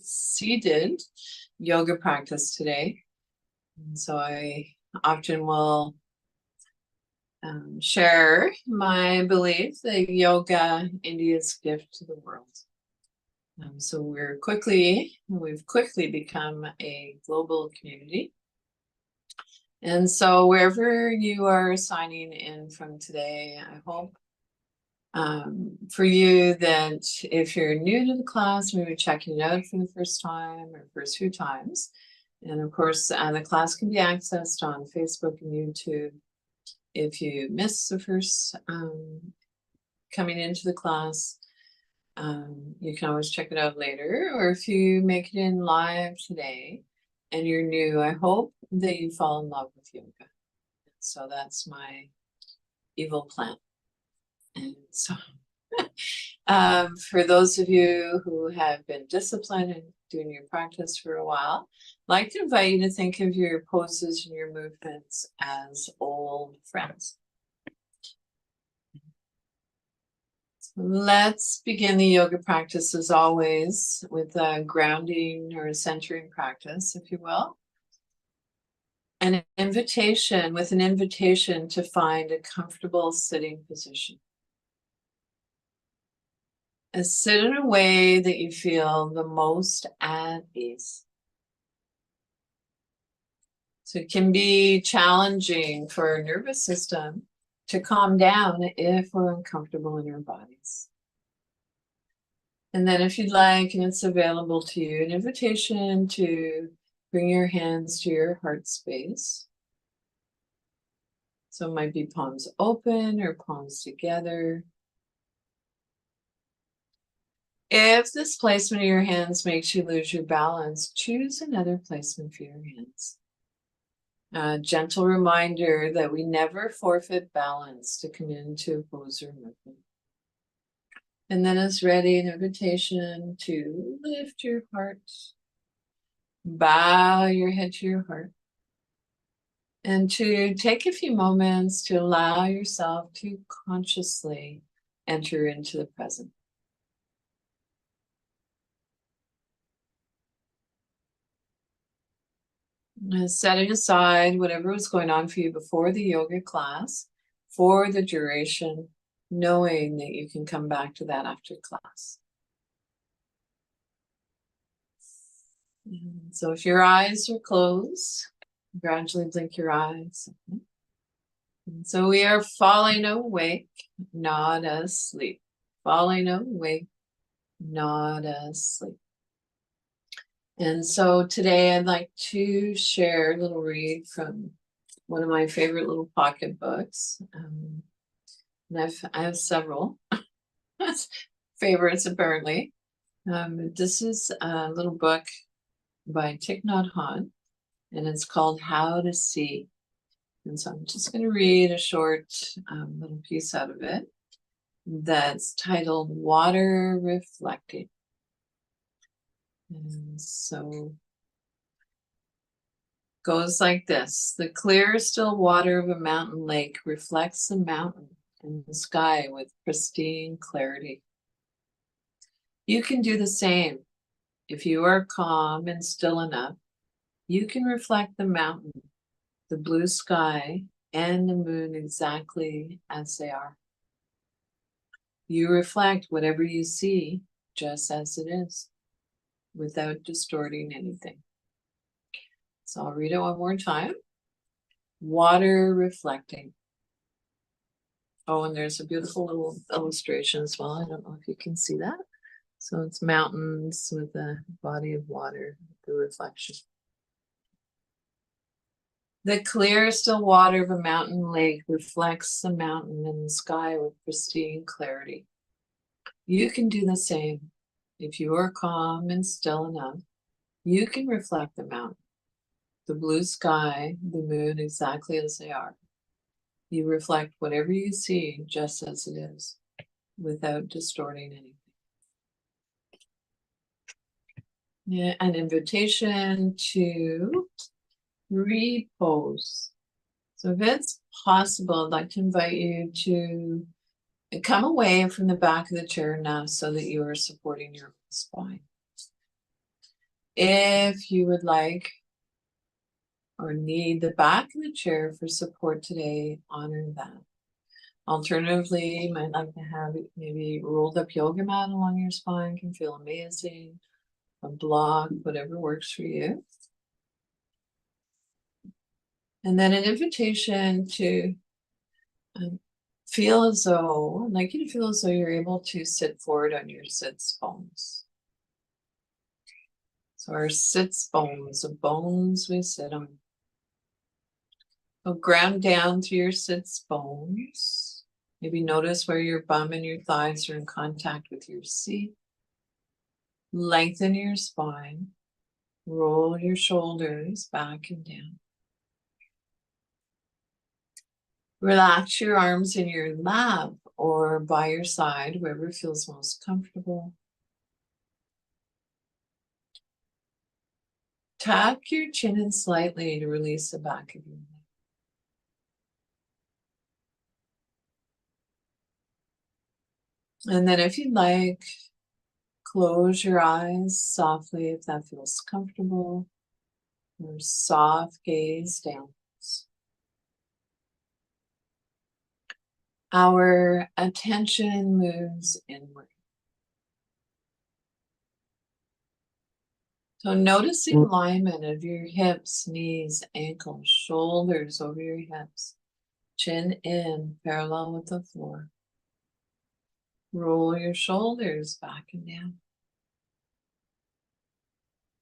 seated yoga practice today. And so I often will share my belief that yoga, India's gift to the world. So we've quickly become a global community. And so wherever you are signing in from today, I hope for you that if you're new to the class, maybe checking it out for the first time or first few times. And of course, the class can be accessed on Facebook and YouTube. If you miss the first coming into the class, you can always check it out later. Or if you make it in live today and you're new, I hope that you fall in love with yoga. So that's my evil plan. And so for those of you who have been disciplined and doing your practice for a while, I'd like to invite you to think of your poses and your movements as old friends. So let's begin the yoga practice as always with a grounding or a centering practice, if you will. An invitation to find a comfortable sitting position. And sit in a way that you feel the most at ease. So it can be challenging for our nervous system to calm down if we're uncomfortable in our bodies. And then if you'd like, and it's available to you, an invitation to bring your hands to your heart space. So it might be palms open or palms together. If this placement of your hands makes you lose your balance, choose another placement for your hands. A gentle reminder that we never forfeit balance to come into a pose or movement. And then as ready, an invitation to lift your heart, bow your head to your heart, and to take a few moments to allow yourself to consciously enter into the present. Setting aside whatever was going on for you before the yoga class for the duration, knowing that you can come back to that after class. And so if your eyes are closed, gradually blink your eyes. And so we are falling awake, not asleep. Falling awake, not asleep. And so today I'd like to share a little read from one of my favorite little pocket books. And I have several favorites apparently. This is a little book by Thich Nhat Hanh, and it's called How to See. And so I'm just going to read a short little piece out of it that's titled Water Reflecting. And so goes like this. The clear, still water of a mountain lake reflects the mountain and the sky with pristine clarity. You can do the same. If you are calm and still enough, you can reflect the mountain, the blue sky, and the moon exactly as they are. You reflect whatever you see just as it is, without distorting anything. So I'll read it one more time. Water reflecting. Oh, and there's a beautiful little illustration as well. I don't know if you can see that. So it's mountains with a body of water, the reflection. The clear, still water of a mountain lake reflects the mountain and the sky with pristine clarity. You can do the same. If you are calm and still enough, you can reflect the mountain, the blue sky, the moon exactly as they are. You reflect whatever you see just as it is, without distorting anything. Yeah, an invitation to repose. So if it's possible, I'd like to invite you to come away from the back of the chair now so that you are supporting your spine. If you would like or need the back of the chair for support today, honor that. Alternatively, you might like to have maybe rolled up yoga mat along your spine, can feel amazing. A block, whatever works for you. And then an invitation to feel as though, I'd like you to feel as though you're able to sit forward on your sits bones. So our sits bones, the bones we sit on. So ground down to your sits bones. Maybe notice where your bum and your thighs are in contact with your seat. Lengthen your spine. Roll your shoulders back and down. Relax your arms in your lap or by your side, wherever feels most comfortable. Tuck your chin in slightly to release the back of your neck. And then if you'd like, close your eyes softly if that feels comfortable, or soft gaze downwards. Our attention moves inward. So notice the alignment of your hips, knees, ankles, shoulders over your hips, chin in, parallel with the floor. Roll your shoulders back and down.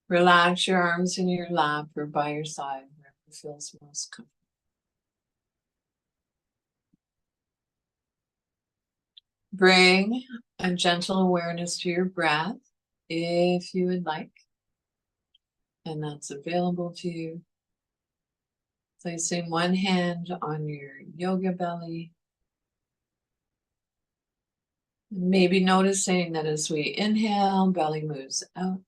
Relax your arms in your lap or by your side, wherever feels most comfortable. Bring a gentle awareness to your breath if you would like, and that's available to you. Placing one hand on your yoga belly. Maybe noticing that as we inhale, belly moves out.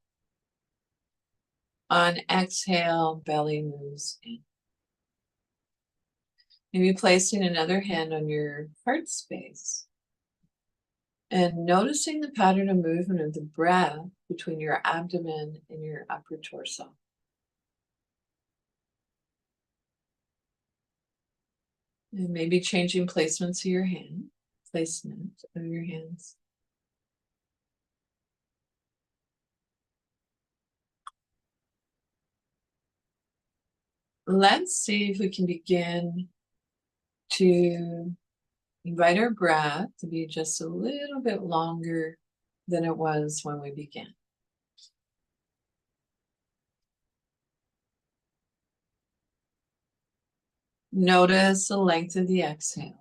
On exhale, belly moves in. Maybe placing another hand on your heart space. And noticing the pattern of movement of the breath between your abdomen and your upper torso. And maybe changing placement of your hands. Let's see if we can begin to invite our breath to be just a little bit longer than it was when we began. Notice the length of the exhale.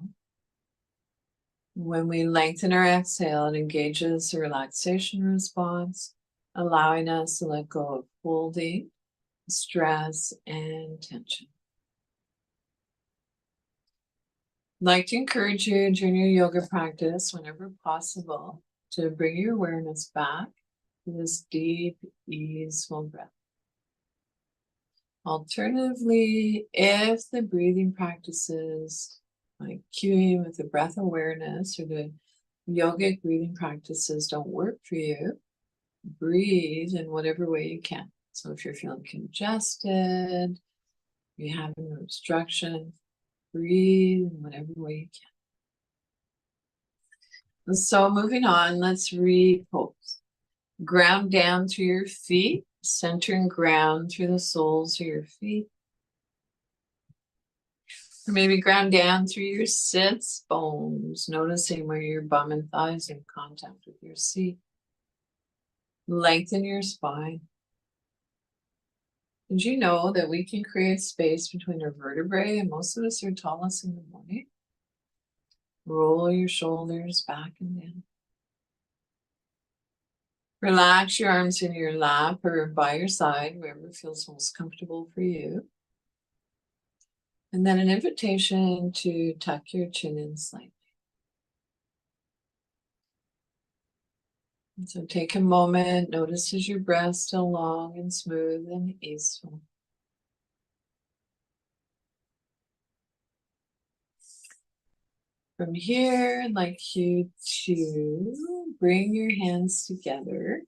When we lengthen our exhale, it engages the relaxation response, allowing us to let go of holding, stress, and tension. I'd like to encourage you during your yoga practice, whenever possible, to bring your awareness back to this deep, easeful breath. Alternatively, if the breathing practices, like cueing with the breath awareness or the yogic breathing practices don't work for you, breathe in whatever way you can. So if you're feeling congested, you have an obstruction, breathe in whatever way you can. So moving on, let's repose. Ground down through your feet, center and ground through the soles of your feet. Or maybe ground down through your sits bones, noticing where your bum and thighs are in contact with your seat. Lengthen your spine. Did you know that we can create space between our vertebrae, and most of us are tallest in the morning? Roll your shoulders back and down. Relax your arms in your lap or by your side, wherever feels most comfortable for you. And then an invitation to tuck your chin in slightly. And so take a moment, notice is your breath still long and smooth and easeful. From here, I'd like you to bring your hands together.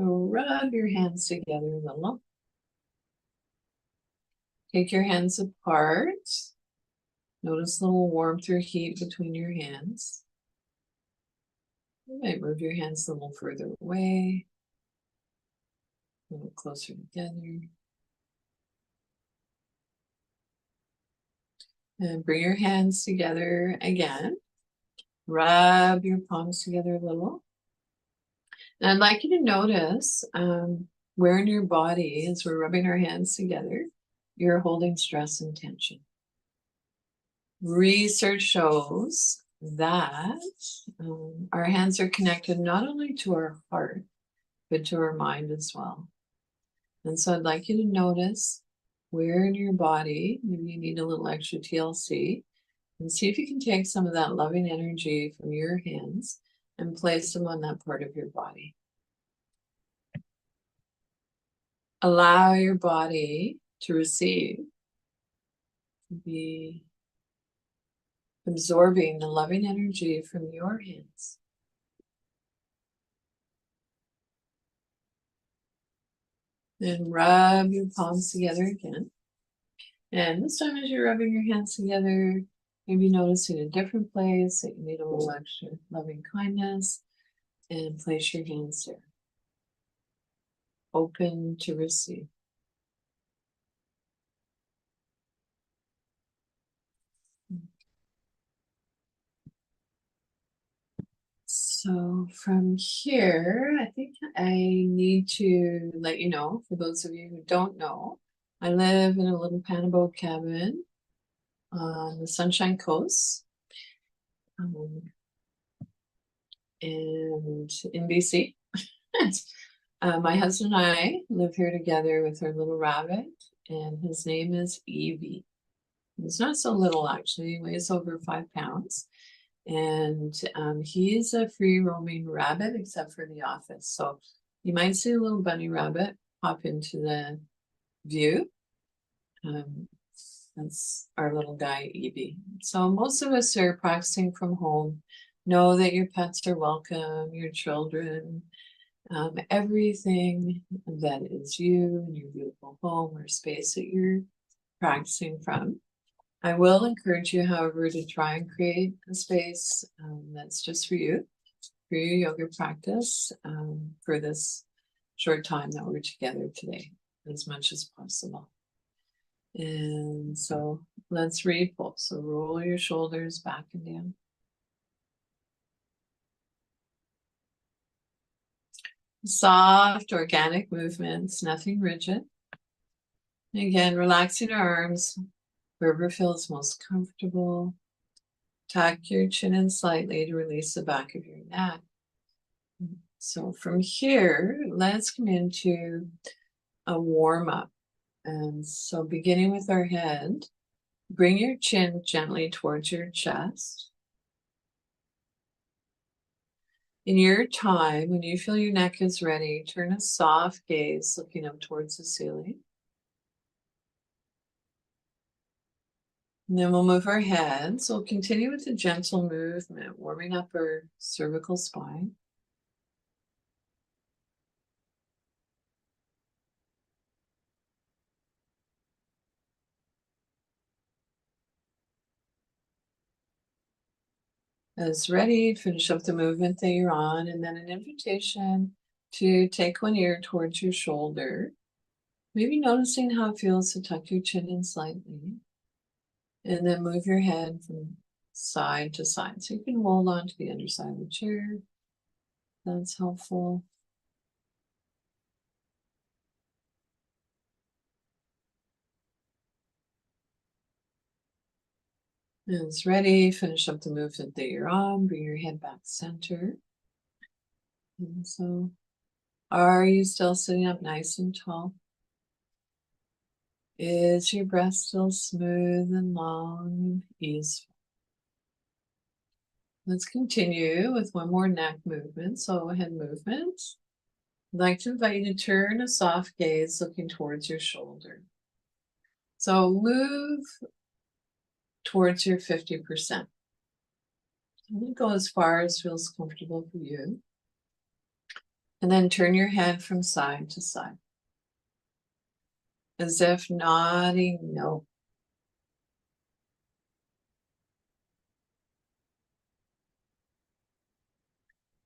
Rub your hands together a little. Take your hands apart. Notice a little warmth or heat between your hands. You might move your hands a little further away, a little closer together. And bring your hands together again. Rub your palms together a little. And I'd like you to notice where in your body, as we're rubbing our hands together, you're holding stress and tension. Research shows that our hands are connected not only to our heart, but to our mind as well. And so I'd like you to notice where in your body, maybe you need a little extra TLC, and see if you can take some of that loving energy from your hands and place them on that part of your body. Allow your body to receive, to be absorbing the loving energy from your hands. Then rub your palms together again. And this time as you're rubbing your hands together, maybe noticing a different place that you need a little extra loving kindness, and place your hands there. Open to receive. So from here, I think I need to let you know, for those of you who don't know, I live in a little panel boat cabin on the Sunshine Coast, and in BC. My husband and I live here together with our little rabbit, and his name is Evie. He's not so little, actually. He weighs over 5 pounds. And he's a free roaming rabbit, except for the office. So you might see a little bunny rabbit pop into the view. That's our little guy, Evie. So most of us are practicing from home. Know that your pets are welcome, your children, everything that is you and your beautiful home or space that you're practicing from. I will encourage you, however, to try and create a space that's just for you, for your yoga practice, for this short time that we're together today, as much as possible. And so let's repulse. So roll your shoulders back and down. Soft, organic movements, nothing rigid. And again, relaxing our arms wherever feels most comfortable. Tuck your chin in slightly to release the back of your neck. So from here, let's come into a warm-up. And so beginning with our head, bring your chin gently towards your chest. In your time, when you feel your neck is ready, turn a soft gaze looking up towards the ceiling. And then we'll move our heads. So we'll continue with a gentle movement, warming up our cervical spine. As ready, finish up the movement that you're on, and then an invitation to take one ear towards your shoulder. Maybe noticing how it feels to tuck your chin in slightly. And then move your head from side to side. So you can hold on to the underside of the chair. That's helpful. And it's ready. Finish up the movement that you're on. Bring your head back center. And so, are you still sitting up nice and tall? Is your breath still smooth and long and easeful? Let's continue with one more neck movement. So head movement. I'd like to invite you to turn a soft gaze looking towards your shoulder. So move towards your 50%. I'm going to go as far as feels comfortable for you. And then turn your head from side to side, as if nodding no.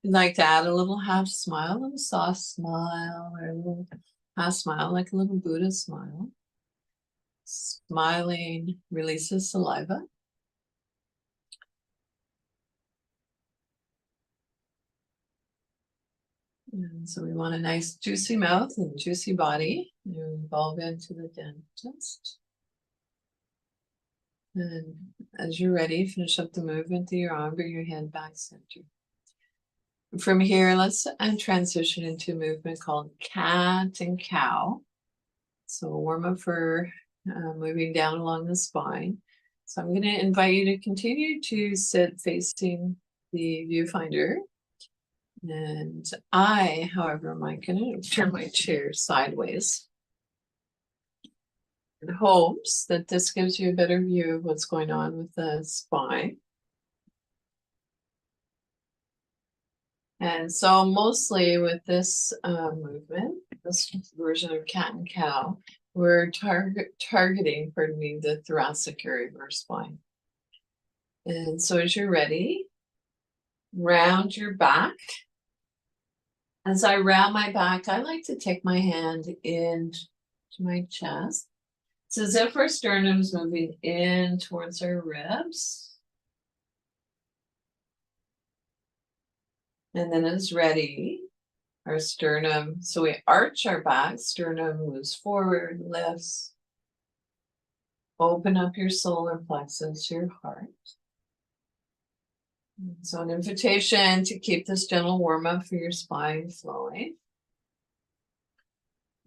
You'd like to add a little half smile, a little soft smile, or a little half smile, like a little Buddha smile. Smiling releases saliva. And so we want a nice juicy mouth and juicy body. You evolve into the dentist. And as you're ready, finish up the movement through your arm, bring your head back center. From here, let's transition into a movement called cat and cow. So warm up for moving down along the spine. So I'm going to invite you to continue to sit facing the viewfinder. And I, however, am going to turn my chair sideways. In hopes that this gives you a better view of what's going on with the spine. And so mostly with this movement, this version of cat and cow, we're targeting, pardon me, the thoracic area of our spine. And so as you're ready, round your back. As I round my back, I like to take my hand into my chest. It's as if our sternum's moving in towards our ribs. And then as ready, our sternum, so we arch our back, sternum moves forward, lifts. Open up your solar plexus, your heart. So an invitation to keep this gentle warm up for your spine flowing.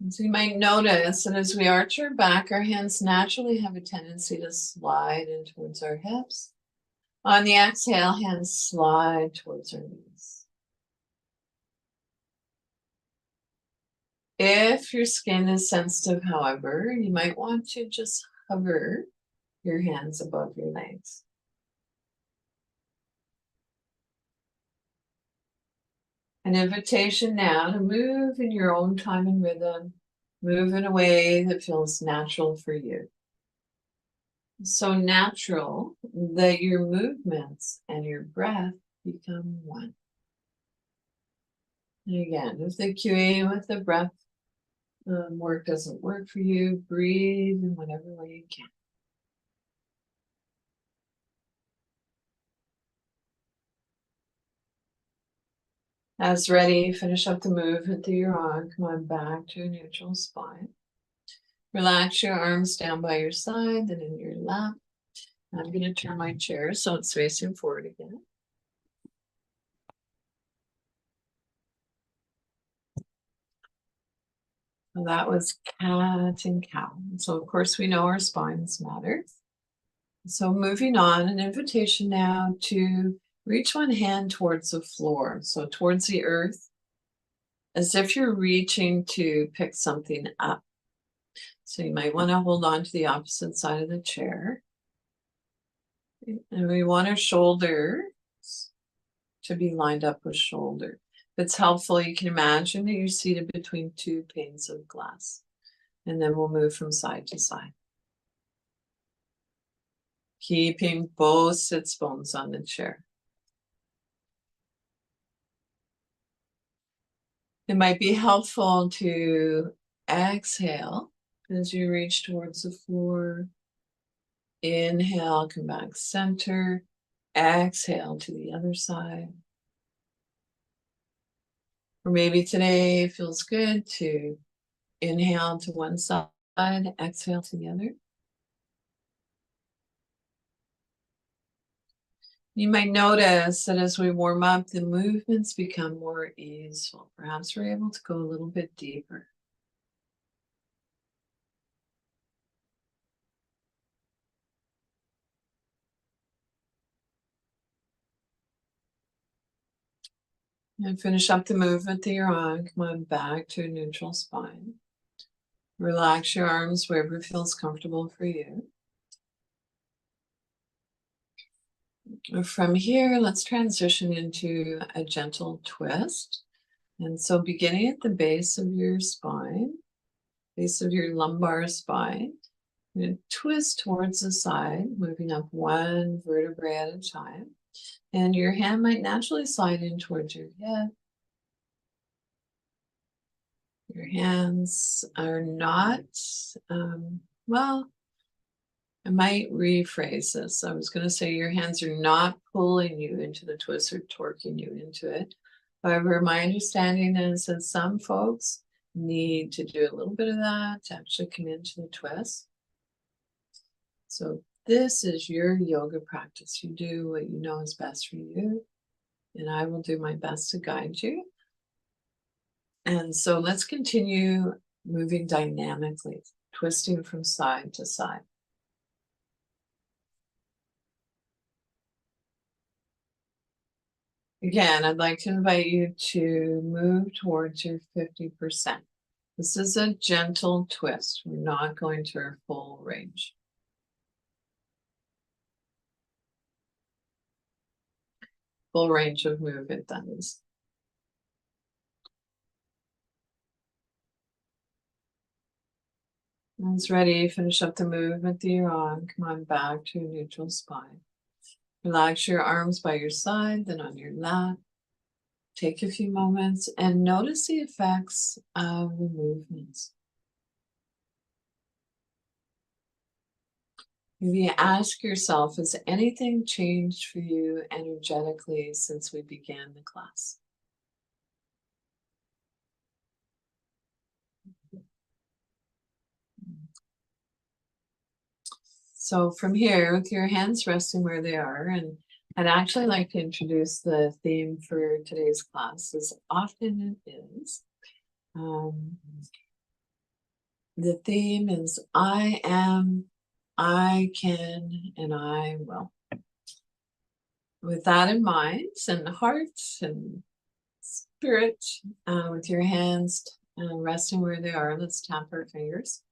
And so you might notice that as we arch our back, our hands naturally have a tendency to slide in towards our hips. On the exhale, hands slide towards our knees. If your skin is sensitive, however, you might want to just hover your hands above your legs. An invitation now to move in your own time and rhythm, move in a way that feels natural for you. So natural that your movements and your breath become one. And again, if the cueing with the breath work doesn't work for you, breathe in whatever way you can. As ready, finish up the movement through your arm. Come on back to a neutral spine. Relax your arms down by your side and in your lap. I'm going to turn my chair so it's facing forward again. So that was cat and cow. So of course we know our spines matter. So moving on, an invitation now to reach one hand towards the floor, so towards the earth, as if you're reaching to pick something up. So you might want to hold on to the opposite side of the chair. And we want our shoulders to be lined up with shoulder. If it's helpful, you can imagine that you're seated between two panes of glass. And then we'll move from side to side. Keeping both sits bones on the chair. It might be helpful to exhale as you reach towards the floor. Inhale, come back center. Exhale to the other side. Or maybe today it feels good to inhale to one side, exhale to the other. You might notice that as we warm up, the movements become more easeful. Perhaps we're able to go a little bit deeper. And finish up the movement that you're on. Come on back to a neutral spine. Relax your arms wherever feels comfortable for you. From here, let's transition into a gentle twist. And so beginning at the base of your spine, base of your lumbar spine, you're going to twist towards the side, moving up one vertebrae at a time. And your hand might naturally slide in towards your head. Your hands are not, well, I might rephrase this. I was going to say your hands are not pulling you into the twist or torquing you into it. However, my understanding is that some folks need to do a little bit of that to actually come into the twist. So this is your yoga practice. You do what you know is best for you, and I will do my best to guide you. And so let's continue moving dynamically, twisting from side to side. Again, I'd like to invite you to move towards your 50%. This is a gentle twist. We're not going to our full range. Full range of movement, that is. When it's ready, finish up the movement that you're on. Come on back to a neutral spine. Relax your arms by your side, then on your lap. Take a few moments and notice the effects of the movements. Maybe ask yourself, has anything changed for you energetically since we began the class? So from here, with your hands resting where they are, and I'd actually like to introduce the theme for today's class, as often it is. The theme is I am, I can, and I will. With that in mind, and heart and spirit, with your hands resting where they are, let's tap our fingers.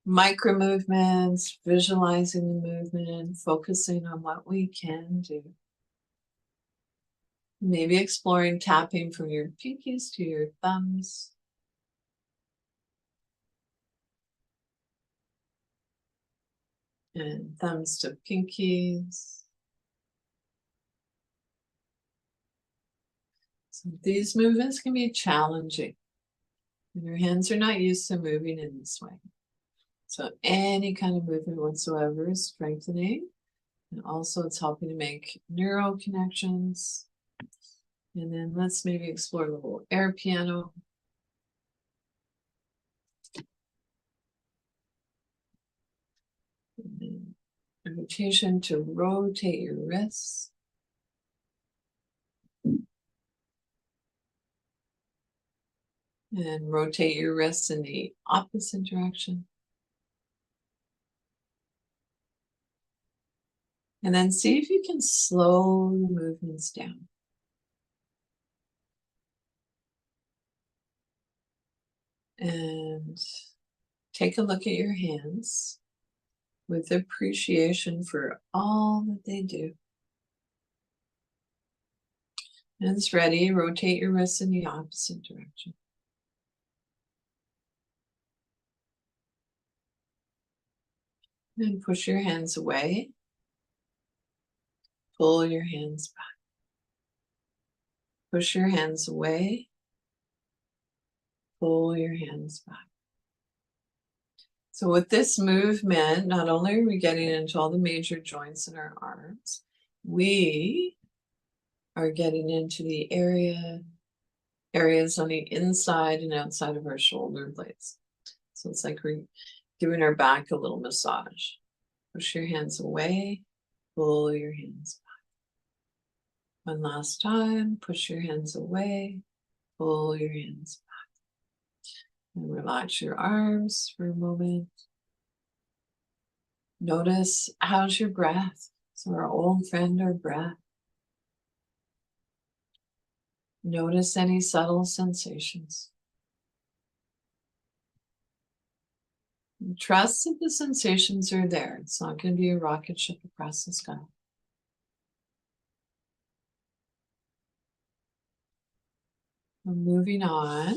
Micro movements, visualizing the movement, focusing on what we can do. Maybe exploring tapping from your pinkies to your thumbs. And thumbs to pinkies. So these movements can be challenging. And your hands are not used to moving in this way. So any kind of movement whatsoever is strengthening. And also it's helping to make neural connections. And then let's maybe explore the little air piano. And then invitation to rotate your wrists. And rotate your wrists in the opposite direction. And then see if you can slow the movements down. And take a look at your hands with appreciation for all that they do. Hands ready, rotate your wrists in the opposite direction. And push your hands away. Pull your hands back. Push your hands away. Pull your hands back. So with this movement, not only are we getting into all the major joints in our arms, we are getting into the areas on the inside and outside of our shoulder blades. So it's like we're giving our back a little massage. Push your hands away, pull your hands back. One last time, push your hands away, pull your hands back. And relax your arms for a moment. Notice, how's your breath? So our old friend, our breath. Notice any subtle sensations. And trust that the sensations are there. It's not going to be a rocket ship across the sky. Moving on,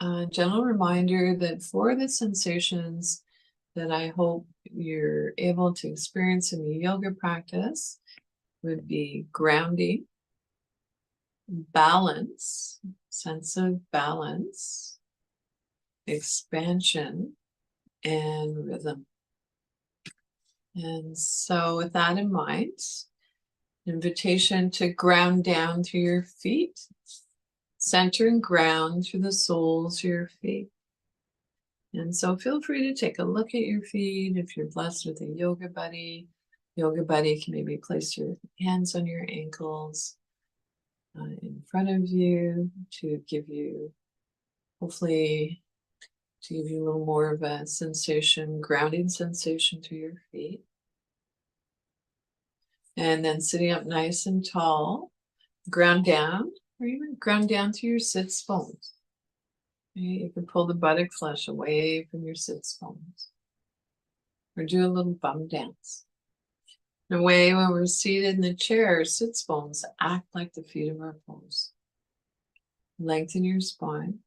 a gentle reminder that for the sensations that I hope you're able to experience in the yoga practice would be grounding, balance, sense of balance, expansion, and rhythm. And so with that in mind, invitation to ground down through your feet, center and ground through the soles of your feet. And so feel free to take a look at your feet. If you're blessed with a yoga buddy can maybe place your hands on your ankles in front of you to give you, hopefully, to give you a little more of a sensation, grounding sensation through your feet. And then sitting up nice and tall, ground down, or even ground down through your sits bones. You can pull the buttock flesh away from your sits bones, or do a little bum dance. In a way, when we're seated in the chair, sits bones act like the feet of our toes. Lengthen your spine,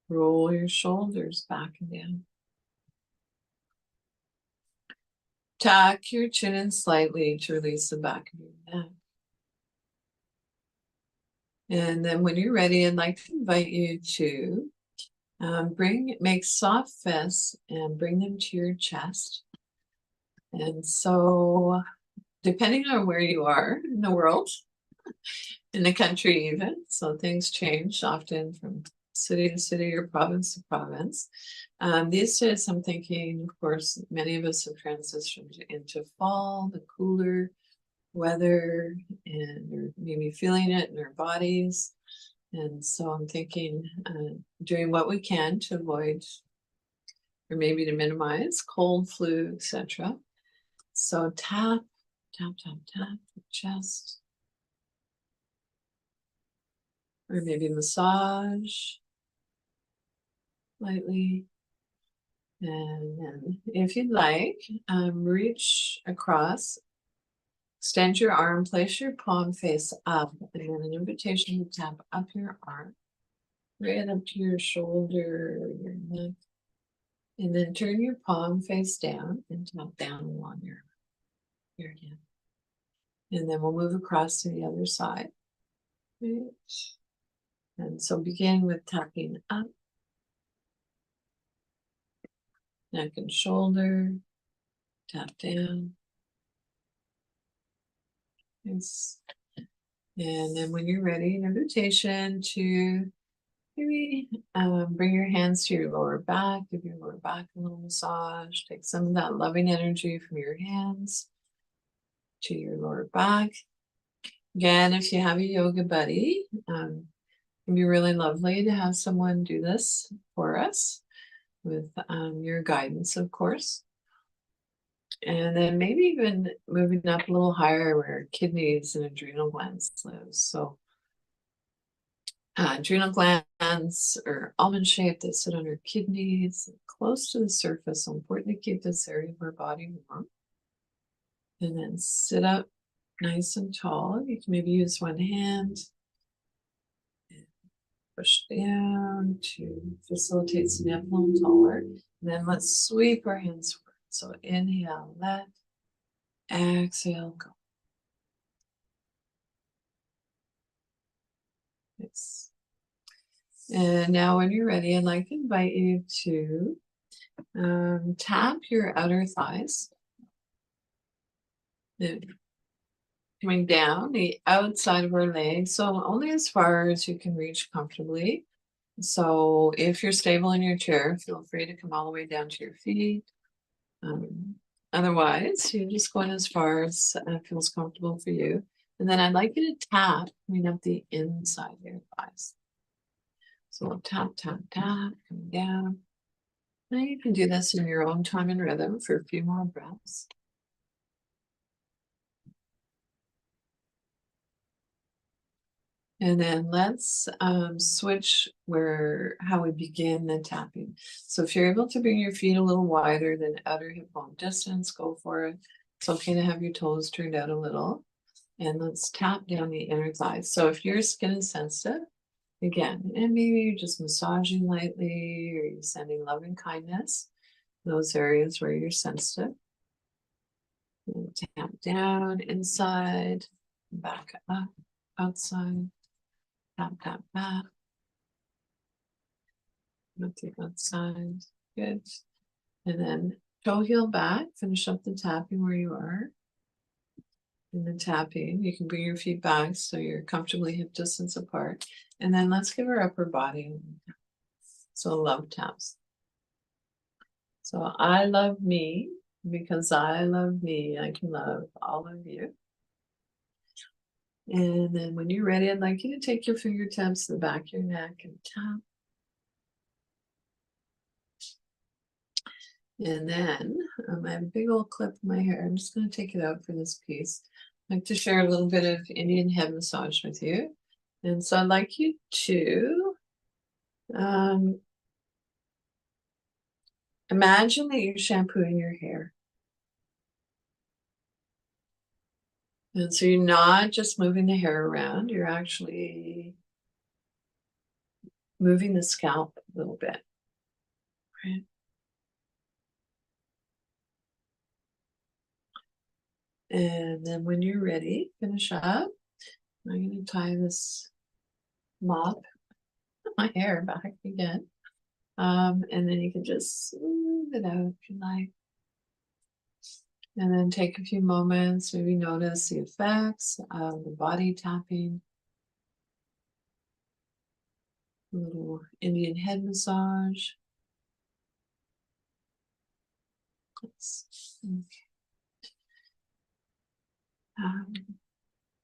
roll your shoulders back and down. Tuck your chin in slightly to release the back of your neck. And then when you're ready, I'd like to invite you to make soft fists and bring them to your chest. And so, depending on where you are in the world, in the country even, so things change often from city to city or province to province. These days, I'm thinking, of course, many of us have transitioned into fall, the cooler weather, and we're maybe feeling it in our bodies. And so I'm thinking, doing what we can to avoid, or maybe to minimize cold, flu, etc. So tap, tap, tap, tap the chest. Or maybe massage lightly. And then if you'd like, reach across, extend your arm, place your palm face up, and then an invitation to tap up your arm, right up to your shoulder or your neck. And then turn your palm face down and tap down along your hand. And then we'll move across to the other side. Right. And so begin with tapping up, neck and shoulder, tap down. Yes. And then when you're ready, an invitation to maybe bring your hands to your lower back, give your lower back a little massage, take some of that loving energy from your hands to your lower back. Again, if you have a yoga buddy, it can be really lovely to have someone do this for us with your guidance, of course. And then maybe even moving up a little higher where kidneys and adrenal glands live. So adrenal glands are almond shaped. They sit on your kidneys, close to the surface. So important to keep this area of our body warm. And then sit up nice and tall. You can maybe use one hand. And push down to facilitate sitting up a little taller. And then let's sweep our hands forward. So inhale, let, exhale, go. Yes. And now when you're ready, I'd like to invite you to tap your outer thighs. And coming down the outside of our legs, so only as far as you can reach comfortably. So if you're stable in your chair, feel free to come all the way down to your feet. Otherwise, you're just going as far as feels comfortable for you. And then I'd like you to tap, coming up the inside of your thighs. So we'll tap, tap, tap, coming down. Now you can do this in your own time and rhythm for a few more breaths. And then let's switch how we begin the tapping. So if you're able to bring your feet a little wider than outer hip bone distance, go for it. It's okay to have your toes turned out a little. And let's tap down the inner thighs. So if your skin is sensitive, Again, and maybe you're just massaging lightly, or you're sending loving kindness, those areas where you're sensitive. And tap down, inside, back up, outside, tap, tap, back. With the outside, good. And then toe heel back, finish up the tapping where you are. In the tapping, you can bring your feet back so you're comfortably hip distance apart. And then let's give our upper body. So love taps. So I love me, because I love me, I can love all of you. And then when you're ready, I'd like you to take your fingertips to the back of your neck and tap. And then I have a big old clip in my hair. I'm just going to take it out for this piece. I'd like to share a little bit of Indian head massage with you. And so I'd like you to imagine that you're shampooing your hair. And so you're not just moving the hair around, you're actually moving the scalp a little bit. Right? And then when you're ready, finish up. I'm going to tie this mop my hair back again. And then you can just smooth it out if you like. And then take a few moments, maybe notice the effects of the body tapping. A little Indian head massage. Okay.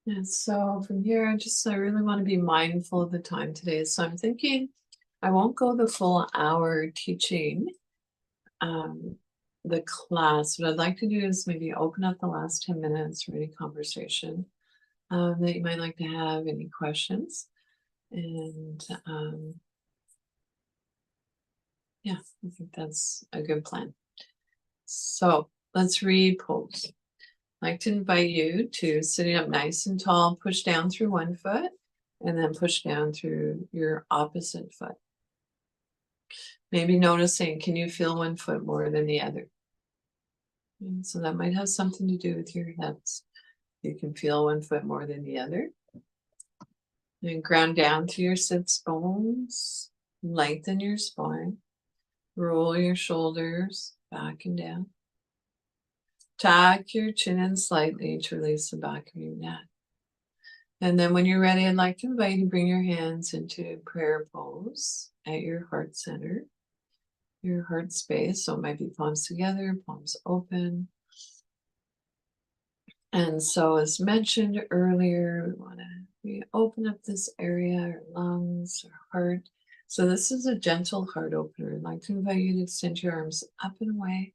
And so from here, I really want to be mindful of the time today. So I'm thinking I won't go the full hour teaching the class. What I'd like to do is maybe open up the last 10 minutes for any conversation that you might like to have, any questions. And yeah, I think that's a good plan. So let's repose. I'd like to invite you to sitting up nice and tall, push down through one foot, and then push down through your opposite foot. Maybe noticing, can you feel one foot more than the other? And so that might have something to do with your hips. You can feel one foot more than the other. And ground down to your sits bones. Lengthen your spine. Roll your shoulders back and down. Tuck your chin in slightly to release the back of your neck. And then when you're ready, I'd like to invite you to bring your hands into prayer pose at your heart center, your heart space. So it might be palms together, palms open. And so as mentioned earlier, we open up this area, our lungs, our heart. So this is a gentle heart opener. I'd like to invite you to extend your arms up and away.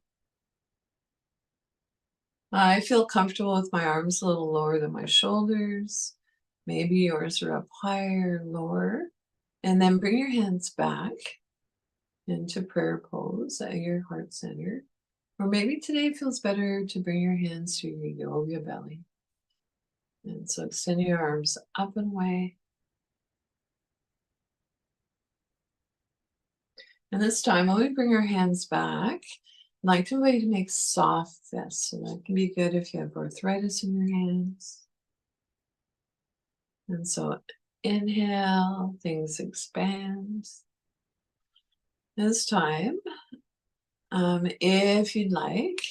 I feel comfortable with my arms a little lower than my shoulders. Maybe yours are up higher, lower. And then bring your hands back into prayer pose at your heart center. Or maybe today it feels better to bring your hands to your yoga belly. And so extend your arms up and away. And this time, when we bring our hands back, I'd like to invite you to make soft fists. So that can be good if you have arthritis in your hands. And so inhale, things expand. This time, if you'd like,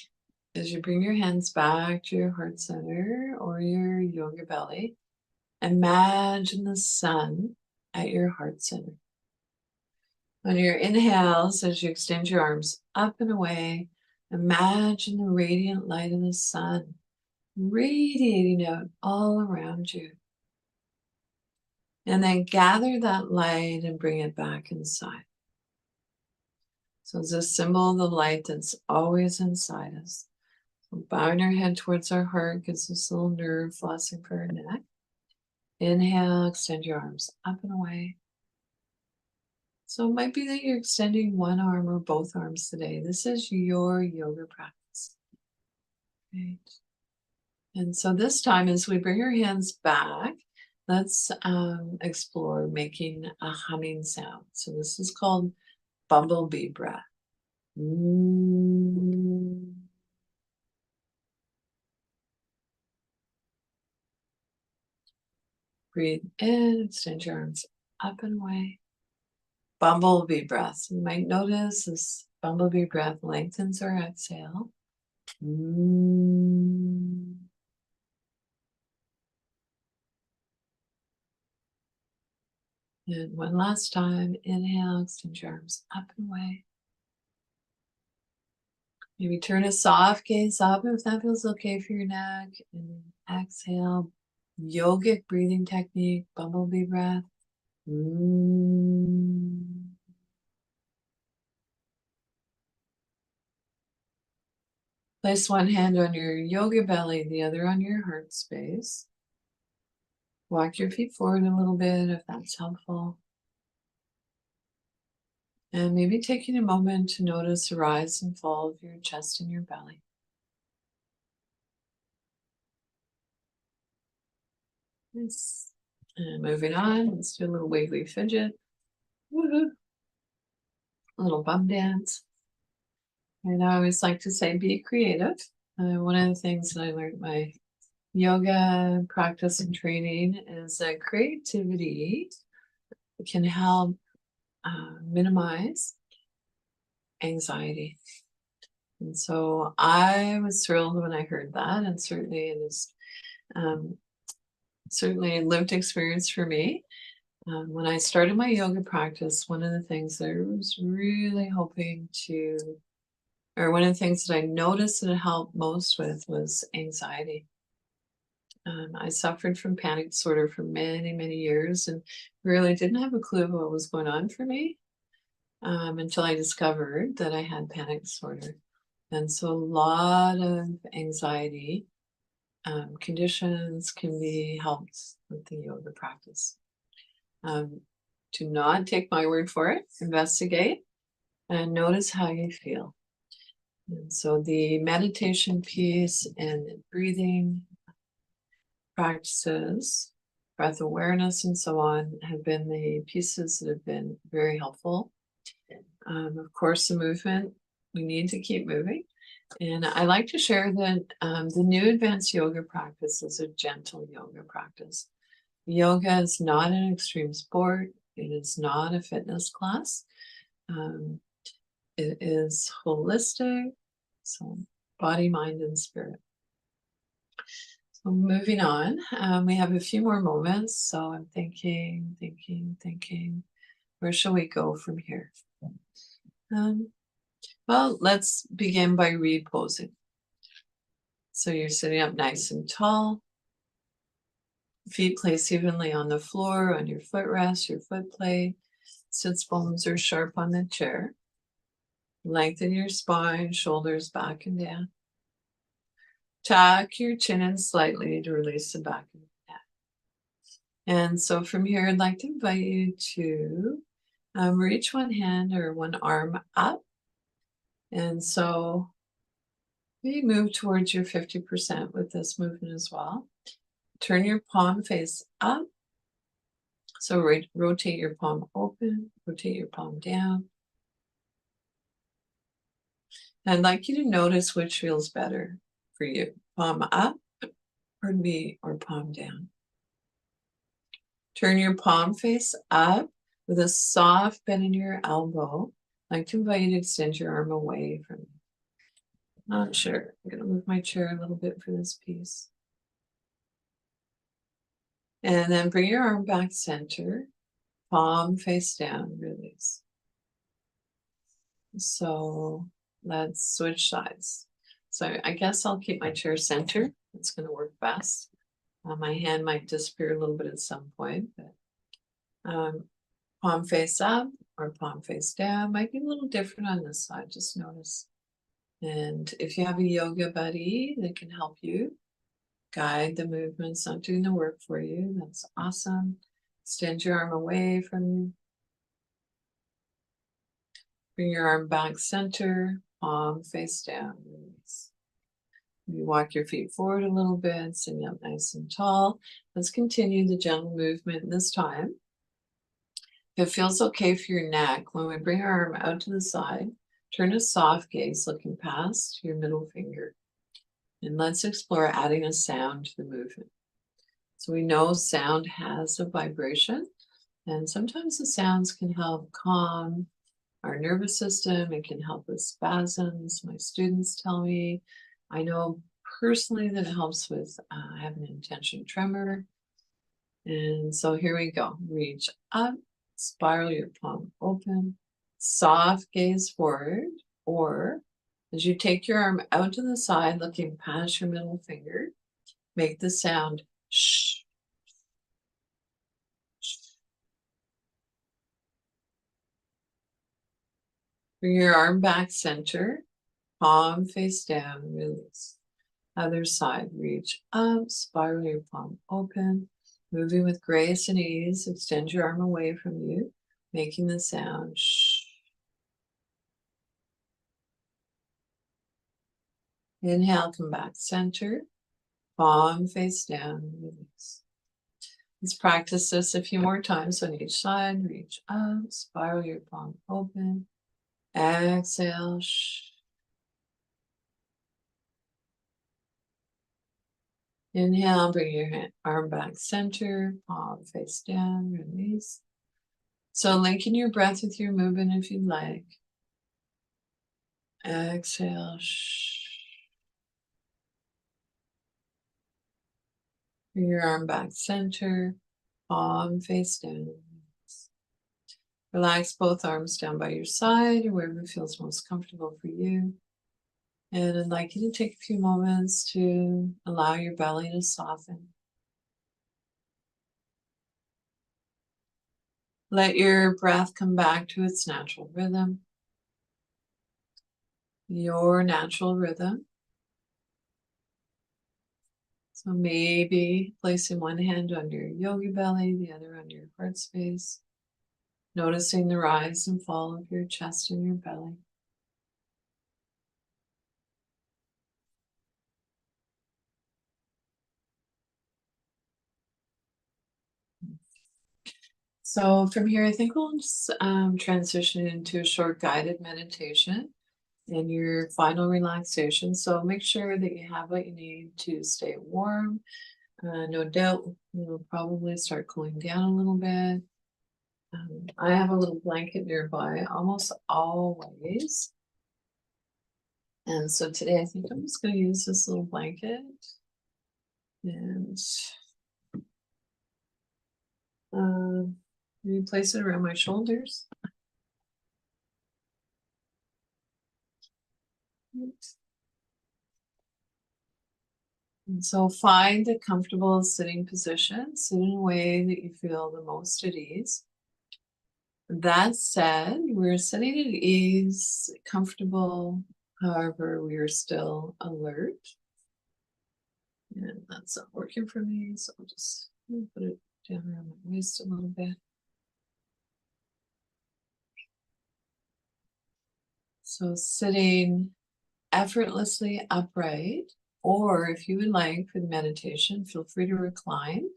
as you bring your hands back to your heart center or your yoga belly, imagine the sun at your heart center. On your inhales, as you extend your arms up and away, imagine the radiant light of the sun radiating out all around you. And then gather that light and bring it back inside. So it's a symbol of the light that's always inside us. So bowing our head towards our heart gives us a little nerve flossing for our neck. Inhale, extend your arms up and away. So it might be that you're extending one arm or both arms today. This is your yoga practice. Right. And so this time, as we bring our hands back, I'd let's explore making a humming sound. So this is called bumblebee breath. Mm. Breathe in, extend your arms up and away. Bumblebee breath. You might notice this bumblebee breath lengthens our exhale. Mm. And one last time, inhale, extend your arms up and away. Maybe turn a soft gaze up if that feels okay for your neck. And exhale, yogic breathing technique, bumblebee breath. Mm. Place one hand on your yoga belly, the other on your heart space. Walk your feet forward a little bit if that's helpful. And maybe taking a moment to notice the rise and fall of your chest and your belly. Nice. And moving on, let's do a little wiggly fidget. Woohoo. A little bum dance. And I always like to say, be creative. One of the things that I learned my yoga practice and training is that creativity can help minimize anxiety. And so I was thrilled when I heard that, and certainly it is certainly a lived experience for me. When I started my yoga practice, one of the things that I was really hoping to, or one of the things that I noticed that it helped most with was anxiety. I suffered from panic disorder for many, many years and really didn't have a clue what was going on for me until I discovered that I had panic disorder. And so a lot of anxiety conditions can be helped with the yoga practice. Do not take my word for it. Investigate and notice how you feel. And so the meditation piece and breathing practices, breath awareness, and so on have been the pieces that have been very helpful. Of course, the movement, we need to keep moving. And I like to share that the new advanced yoga practice is a gentle yoga practice. Yoga is not an extreme sport. It is not a fitness class. It is holistic, so body, mind, and spirit. So moving on, we have a few more moments. So I'm thinking, where shall we go from here? Well, let's begin by reposing. So you're sitting up nice and tall. Feet placed evenly on the floor, on your footrest, your foot plate. Sits bones are sharp on the chair. Lengthen your spine, shoulders back and down. Tuck your chin in slightly to release the back of the neck. And so from here, I'd like to invite you to reach one hand or one arm up. And so we move towards your 50% with this movement as well. Turn your palm face up. So rotate your palm open, rotate your palm down. And I'd like you to notice which feels better for you. Palm up, or palm down. Turn your palm face up with a soft bend in your elbow. I'd like to invite you to extend your arm away from you. Not sure. I'm going to move my chair a little bit for this piece. And then bring your arm back center. Palm face down, release. So let's switch sides. So I guess I'll keep my chair center. It's going to work best. My hand might disappear a little bit at some point, but palm face up or palm face down might be a little different on this side. Just notice. And if you have a yoga buddy that can help you guide the movements, not doing the work for you, that's awesome. Extend your arm away from you. Bring your arm back center, palm face down, release. You walk your feet forward a little bit, sitting up nice and tall. Let's continue the gentle movement this time. If it feels okay for your neck, when we bring our arm out to the side, turn a soft gaze looking past your middle finger. And let's explore adding a sound to the movement. So we know sound has a vibration, and sometimes the sounds can help calm our nervous system. It can help with spasms. My students tell me, I know personally that it helps with having an intention tremor. And so here we go. Reach up, spiral your palm open, soft gaze forward, or as you take your arm out to the side, looking past your middle finger, make the sound shh. Bring your arm back center, palm face down, release. Other side, reach up, spiral your palm open, moving with grace and ease. Extend your arm away from you, making the sound shh. Inhale, come back center, palm face down, release. Let's practice this a few more times on each side. Reach up, spiral your palm open, exhale, shh. Inhale, bring your arm back center, palm face down, release. So linking your breath with your movement if you'd like. Exhale, shh. Bring your arm back center, palm face down. Relax both arms down by your side or wherever feels most comfortable for you. And I'd like you to take a few moments to allow your belly to soften. Let your breath come back to its natural rhythm. Your natural rhythm. So maybe placing one hand on your yogi belly, the other on your heart space. Noticing the rise and fall of your chest and your belly. So from here, I think we'll just transition into a short guided meditation and your final relaxation. So make sure that you have what you need to stay warm. No doubt you'll probably start cooling down a little bit. I have a little blanket nearby almost always. And so today I think I'm just going to use this little blanket and maybe place it around my shoulders. And so find a comfortable sitting position, sit in a way that you feel the most at ease. That said, we're sitting at ease, comfortable, however, we are still alert. And that's not working for me, so I'll just put it down around my waist a little bit. So sitting effortlessly upright, or if you would like for the meditation, feel free to recline.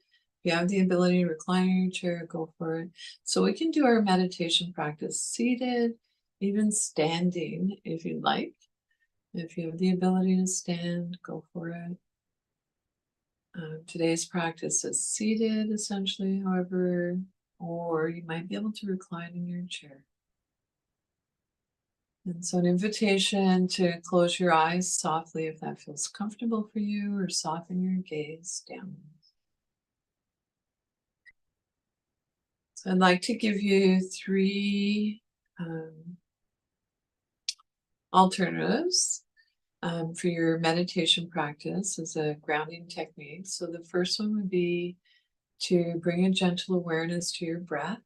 If you have the ability to recline in your chair, go for it. So we can do our meditation practice seated, even standing if you'd like. If you have the ability to stand, go for it. Today's practice is seated essentially, however, or you might be able to recline in your chair. And so an invitation to close your eyes softly if that feels comfortable for you, or soften your gaze down. So I'd like to give you three alternatives for your meditation practice as a grounding technique. So the first one would be to bring a gentle awareness to your breath.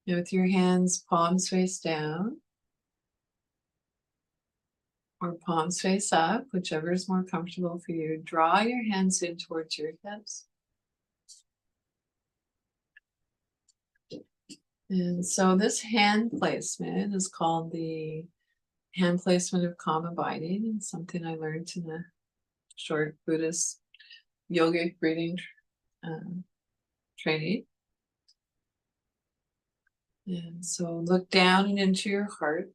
And with your hands palms face down, or palms face up, whichever is more comfortable for you, draw your hands in towards your hips. And so this hand placement is called the hand placement of calm abiding, and something I learned in a short Buddhist yogic breathing training. And so look down and into your heart.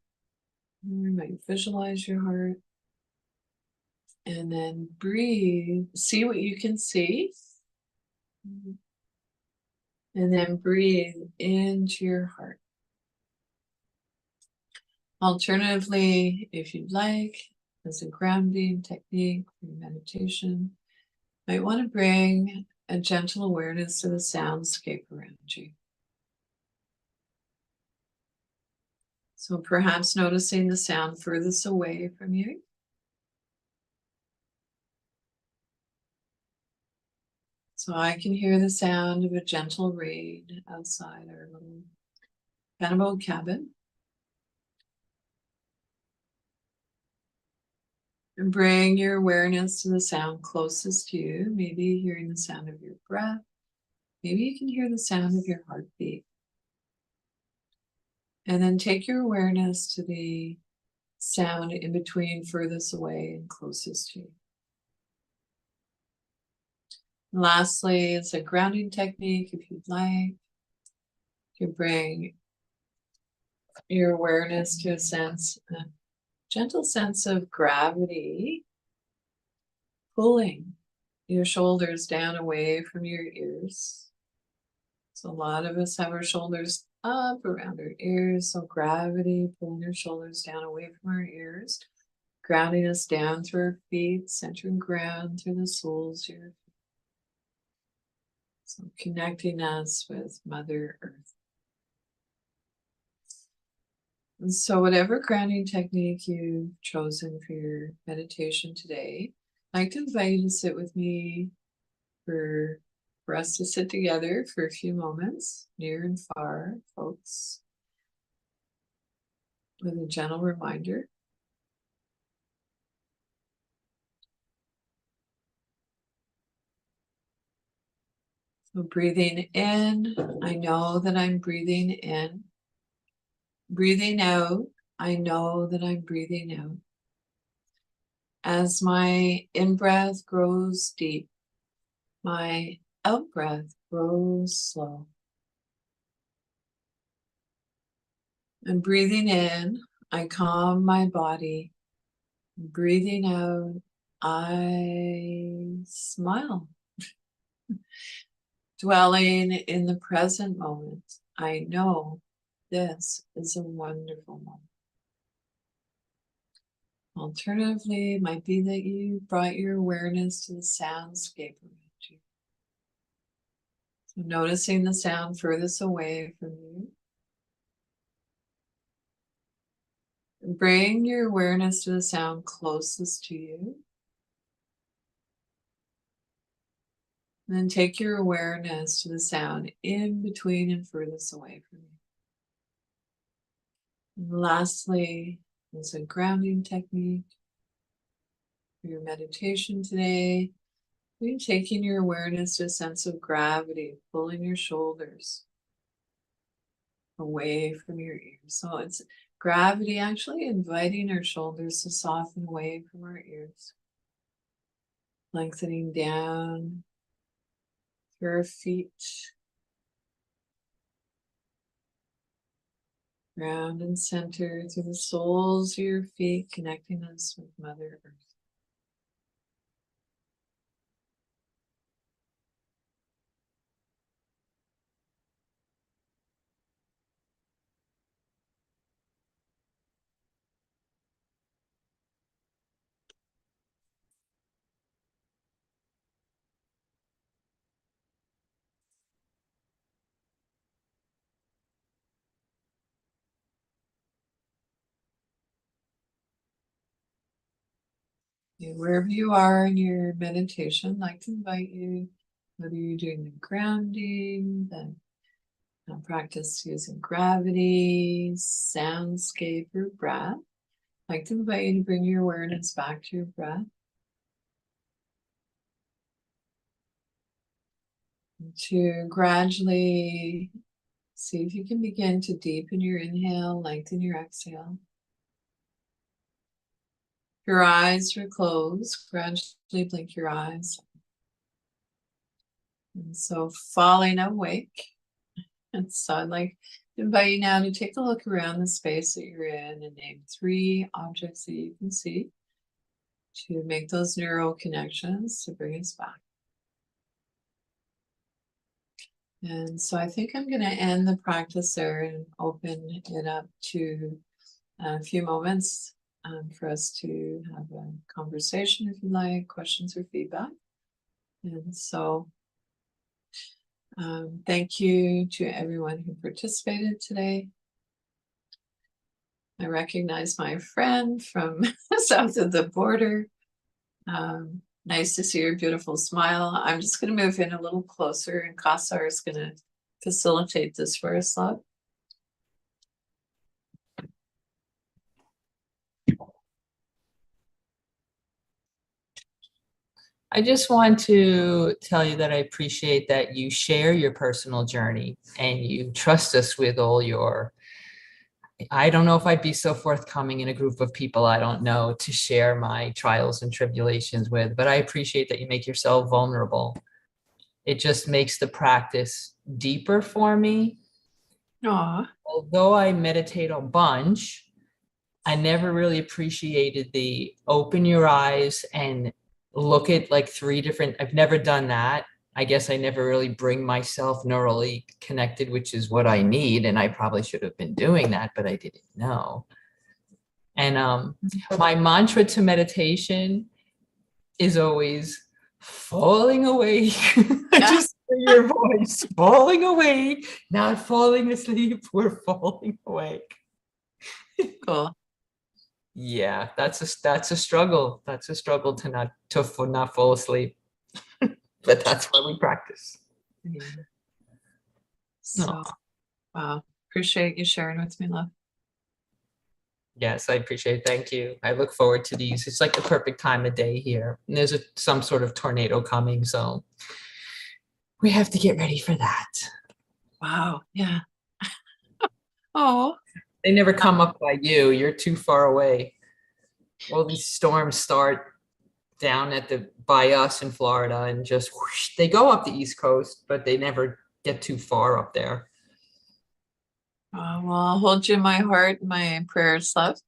You might visualize your heart. And then breathe. See what you can see. And then breathe into your heart. Alternatively, if you'd like, as a grounding technique for your meditation, you might want to bring a gentle awareness to the soundscape around you. So perhaps noticing the sound furthest away from you. So I can hear the sound of a gentle rain outside our little Panama cabin. And bring your awareness to the sound closest to you, maybe hearing the sound of your breath. Maybe you can hear the sound of your heartbeat. And then take your awareness to the sound in between, furthest away and closest to you. And lastly, it's a grounding technique. If you'd like, you bring your awareness to a gentle sense of gravity pulling your shoulders down away from your ears. So a lot of us have our shoulders up around our ears. So gravity pulling your shoulders down away from our ears, grounding us down through our feet, centering ground through the soles of your feet. So connecting us with Mother Earth. And so whatever grounding technique you've chosen for your meditation today, I'd like to invite you to sit with me for us to sit together for a few moments, near and far, folks, with a gentle reminder. So breathing in, I know that I'm breathing in. Breathing out, I know that I'm breathing out. As my in-breath grows deep, my out-breath grows slow. And breathing in, I calm my body. Breathing out, I smile. Dwelling in the present moment, I know this is a wonderful moment. Alternatively, it might be that you brought your awareness to the soundscape around you. So noticing the sound furthest away from you. And bring your awareness to the sound closest to you. And then take your awareness to the sound in between and furthest away from you. And lastly, as a grounding technique for your meditation today, you're taking your awareness to a sense of gravity, pulling your shoulders away from your ears. So it's gravity actually inviting our shoulders to soften away from our ears, lengthening down through our feet, round and center through the soles of your feet, connecting us with Mother Earth. Wherever you are in your meditation, I'd like to invite you, whether you're doing the grounding, the practice using gravity, soundscape, or breath, I'd like to invite you to bring your awareness back to your breath. And to gradually see if you can begin to deepen your inhale, lengthen your exhale. your eyes are closed, gradually blink your eyes. And so falling awake. And so I'd like to invite you now to take a look around the space that you're in and name 3 objects that you can see to make those neural connections to bring us back. And so I think I'm going to end the practice there and open it up to a few moments for us to have a conversation, if you like, questions or feedback. And so thank you to everyone who participated today. I recognize my friend from south of the border. Nice to see your beautiful smile. I'm just going to move in a little closer, and Kasar is going to facilitate this for us, love. I just want to tell you that I appreciate that you share your personal journey and you trust us with all your, I don't know if I'd be so forthcoming in a group of people I don't know to share my trials and tribulations with, but I appreciate that you make yourself vulnerable. It just makes the practice deeper for me. Aww. Although I meditate a bunch, I never really appreciated the open your eyes and look at like 3 different, I've never done that. I guess I never really bring myself neurally connected, which is what I need. And I probably should have been doing that, but I didn't know. And my mantra to meditation is always falling awake. I just hear your voice, falling awake, not falling asleep, we're falling awake. Cool. Yeah, that's a struggle. That's a struggle to not fall asleep. But that's why we practice. Yeah. So, wow. Appreciate you sharing with me, love. Yes, I appreciate it. Thank you. I look forward to these. It's like the perfect time of day here. And there's some sort of tornado coming, so we have to get ready for that. Wow. Yeah. Oh. They never come up by you. You're too far away. All these storms start down by us in Florida and just whoosh, they go up the East Coast, but they never get too far up there. Well, I'll hold you in my heart, my prayers, love.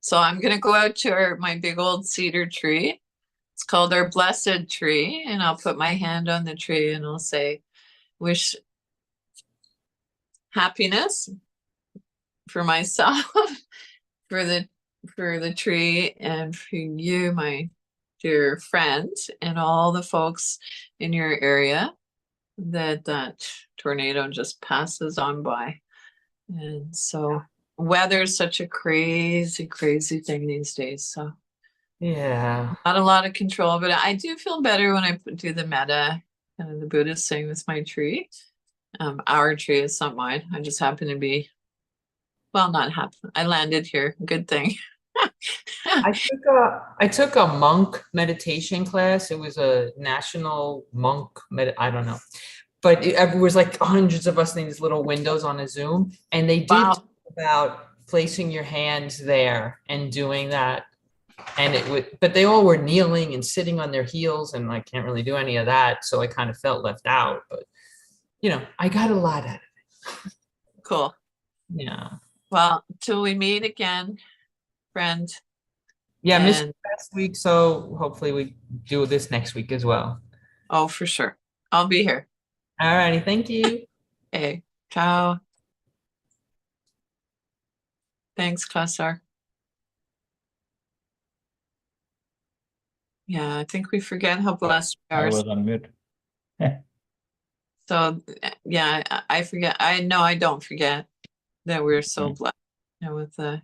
So I'm going to go out to my big old cedar tree. It's called our blessed tree. And I'll put my hand on the tree and I'll say, wish happiness for myself, for the tree, and for you, my dear friend, and all the folks in your area that tornado just passes on by. And so weather's such a crazy, crazy thing these days. So yeah, not a lot of control, but I do feel better when I do the metta, kind of the Buddhist thing with my tree. Our tree is not mine. I just happen to be, well, not happen. I landed here. Good thing. I took a monk meditation class. It was a national monk I don't know. But it was like hundreds of us in these little windows on a Zoom. And they did talk about placing your hands there and doing that. And it would, but they all were kneeling and sitting on their heels, and I can't really do any of that. So I kind of felt left out, but you know, I got a lot out of it. Cool. Yeah. Well, till we meet again, friend. Yeah, I missed last week, so hopefully we do this next week as well. Oh, for sure. I'll be here. All righty. Thank you. Hey, ciao. Thanks, Kasar. Yeah, I think we forget how blessed we are. I was on mute. So, yeah, I forget. I know I don't forget that we're so blessed, with the